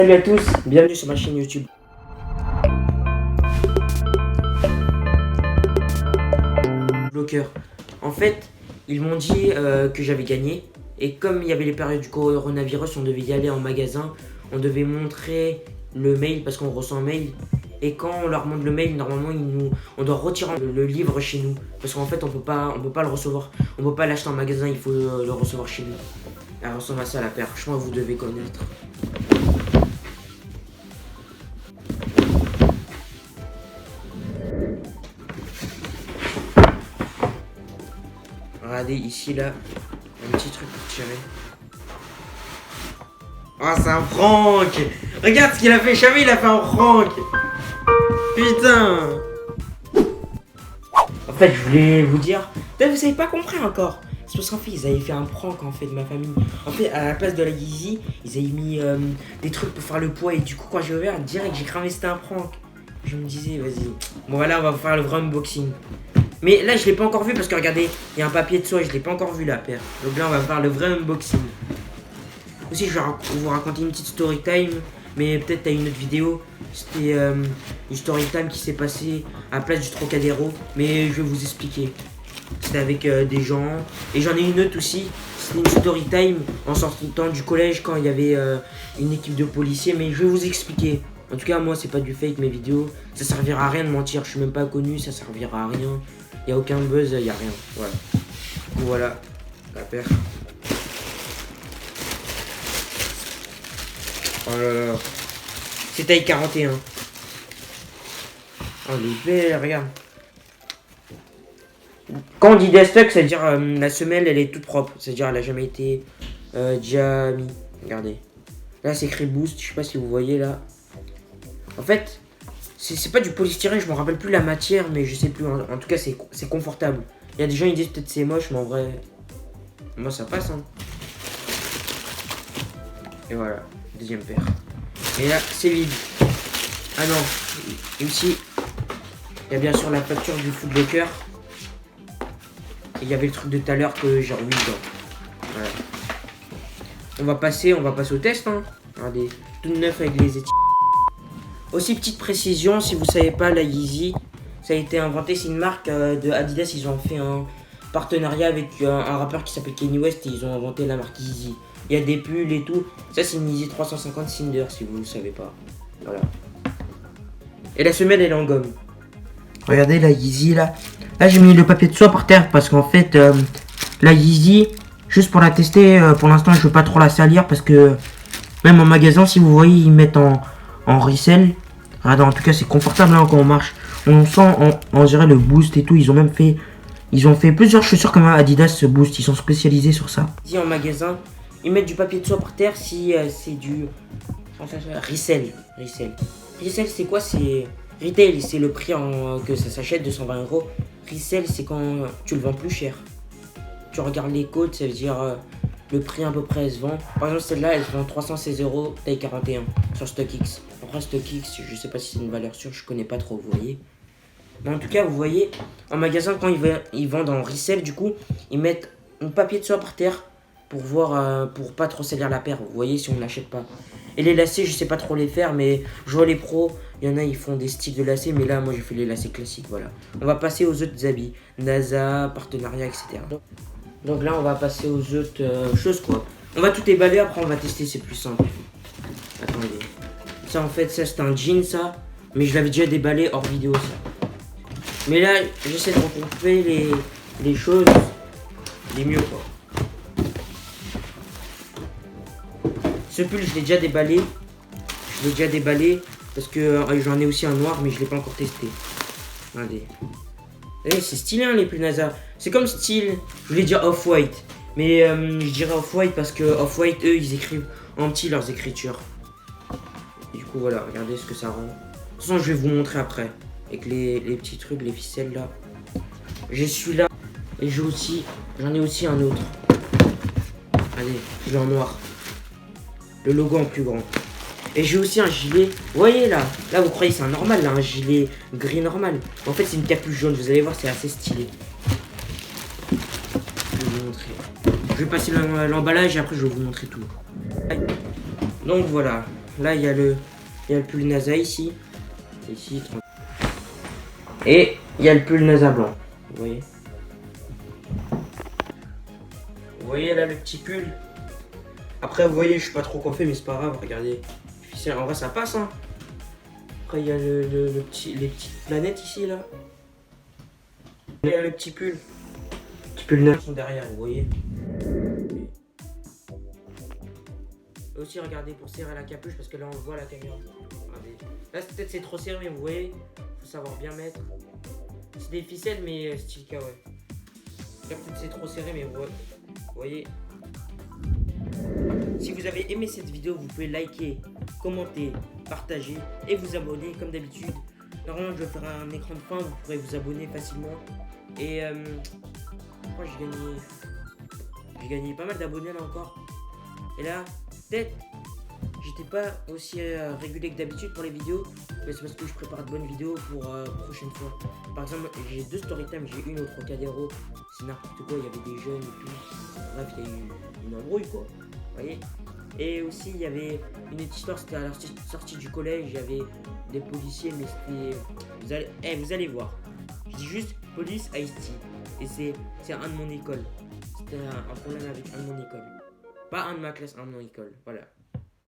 Salut à tous, bienvenue sur ma chaîne YouTube. Bloqueur. En fait, ils m'ont dit que j'avais gagné. Et comme il y avait les périodes du coronavirus, on devait y aller en magasin. On devait montrer le mail parce qu'on reçoit un mail. Et quand on leur montre le mail, normalement, on doit retirer le livre chez nous. Parce qu'en fait, on peut pas le recevoir. On peut pas l'acheter en magasin, il faut le recevoir chez nous. Elle ressemble à ça la paire. Je pense que vous devez connaître. Regardez ici là, un petit truc pour tirer. Oh, c'est un prank! Regarde ce qu'il a fait, jamais il a fait un prank! Putain! En fait, je voulais vous dire, peut-être vous avez pas compris encore. C'est parce qu'en fait, ils avaient fait un prank en fait de ma famille. En fait, à la place de la Yeezy, ils avaient mis des trucs pour faire le poids. Et du coup, quand j'ai ouvert, direct, j'ai cramé, c'était un prank. Je me disais, vas-y. Bon, voilà, on va faire le vrai unboxing. Mais là, je l'ai pas encore vu parce que regardez, il y a un papier de soie, je l'ai pas encore vu la paire. Donc là, on va faire le vrai unboxing. Aussi, je vais vous raconter une petite story time, mais peut-être à une autre vidéo. C'était une story time qui s'est passée à la place du Trocadéro, mais je vais vous expliquer. C'était avec des gens, et j'en ai une autre aussi. C'était une story time en sortant du collège quand il y avait une équipe de policiers, mais je vais vous expliquer. En tout cas, moi, c'est pas du fake mes vidéos. Ça servira à rien de mentir. Je suis même pas connu, ça servira à rien. Il n'y a aucun buzz, il n'y a rien. Voilà. Donc voilà, la paire. Oh là là. C'est taille 41. Oh, elle est belle, regarde. Quand on dit destock, ça veut dire la semelle, elle est toute propre. C'est-à-dire elle a jamais été déjà mis. Regardez. Là, c'est écrit boost. Je sais pas si vous voyez là. En fait, c'est pas du polystyrène, je me rappelle plus la matière, mais je sais plus. En tout cas, c'est confortable. Il y a des gens qui disent peut-être c'est moche, mais en vrai, moi ça passe. Hein. Et voilà, deuxième paire. Et là, c'est vide. Ah non, et aussi, il y a bien sûr la facture du Footlocker. Et il y avait le truc de tout à l'heure que j'ai remis dedans. Voilà. On va passer au test. Hein. Regardez, tout neuf avec les étiquettes. Aussi, petite précision, si vous savez pas, la Yeezy, ça a été inventé, c'est une marque de Adidas, ils ont fait un partenariat avec un rappeur qui s'appelle Kanye West et ils ont inventé la marque Yeezy. Il y a des pulls et tout. Ça, c'est une Yeezy 350 Cinder, si vous ne le savez pas. Voilà. Et la semelle, elle est en gomme. Regardez la Yeezy, là. Là, j'ai mis le papier de soie par terre parce qu'en fait, la Yeezy, juste pour la tester, pour l'instant, je veux pas trop la salir parce que même en magasin, si vous voyez, ils mettent en resell. Regardez, en tout cas, c'est confortable hein, quand on marche. On sent, on dirait le boost et tout. Ils ont fait plusieurs chaussures comme Adidas ce boost. Ils sont spécialisés sur ça. Si en magasin, ils mettent du papier de soie par terre si c'est du resell. Resell, c'est quoi? C'est retail, c'est le prix que ça s'achète, 220 €. Resell, c'est quand tu le vends plus cher. Tu regardes les codes, ça veut dire le prix à peu près elle se vend. Par exemple, celle-là, elle se vend 316 €, taille 41 sur StockX. Après, StockX, je sais pas si c'est une valeur sûre, je connais pas trop, vous voyez. Mais en tout cas, vous voyez, en magasin, quand ils vendent en resell, du coup, ils mettent un papier de soie par terre pour voir, pour pas trop salir la paire. Vous voyez, si on ne l'achète pas. Et les lacets, je sais pas trop les faire, mais je vois les pros, il y en a, ils font des styles de lacets, mais là, moi, j'ai fait les lacets classiques, voilà. On va passer aux autres habits, NASA, partenariat, etc. Donc là, on va passer aux autres choses, quoi. On va tout déballer, après on va tester, c'est plus simple. Attendez. Ça, en fait, ça, c'est un jean, ça. Mais je l'avais déjà déballé hors vidéo, ça. Mais là, j'essaie de regrouper les choses les mieux, quoi. Ce pull, je l'ai déjà déballé. Parce que j'en ai aussi un noir, mais je l'ai pas encore testé. Regardez. C'est stylé hein, les pulls NASA. C'est comme style, je voulais dire Off-White. Mais je dirais Off-White parce que Off-White, eux, ils écrivent en petit leurs écritures. Et du coup, voilà, regardez ce que ça rend. De toute façon, je vais vous montrer après. Avec les petits trucs, les ficelles là. J'ai celui-là. Et j'en ai aussi un autre. Allez, je l'ai en noir. Le logo en plus grand. Et j'ai aussi un gilet, vous voyez là, vous croyez c'est un normal là, un gilet gris normal. En fait c'est une capuche jaune, vous allez voir c'est assez stylé. Je vais vous montrer. Je vais passer l'emballage et après je vais vous montrer tout. Donc voilà, Là, il y a le pull NASA ici. Ici, et il y a le pull NASA blanc. Vous voyez? Vous voyez là le petit pull? Après, vous voyez, je suis pas trop coiffé, mais c'est pas grave, regardez. En vrai, ça passe, hein. Après, il y a les petites planètes ici, là. Il y a le petit pull. Le petit pull neuf sont derrière, vous voyez. Et aussi, regardez, pour serrer la capuche, parce que là, on voit la caméra. Regardez. Là, peut-être c'est trop serré, mais vous voyez, faut savoir bien mettre. C'est des ficelles, mais style kawaii. Là, peut-être c'est trop serré, mais vous voyez. Si vous avez aimé cette vidéo, vous pouvez liker, commenter, partager et vous abonner comme d'habitude. Normalement, je vais faire un écran de fin, vous pourrez vous abonner facilement. Et moi, j'ai gagné pas mal d'abonnés là encore. Et là, peut-être, j'étais pas aussi régulier que d'habitude pour les vidéos, mais c'est parce que je prépare de bonnes vidéos pour prochaine fois. Par exemple, j'ai 2 storytime, j'ai une au Trocadéro, c'est n'importe quoi, il y avait des jeunes et tout. Bref, il y a eu une embrouille quoi. Vous voyez. Et aussi il y avait une autre histoire, c'était à la sortie du collège, il y avait des policiers, mais c'était... vous allez voir. Je dis juste police Ice-T. Et c'est un de mon école. C'était un problème avec un de mon école. Pas un de ma classe, un de mon école. Voilà.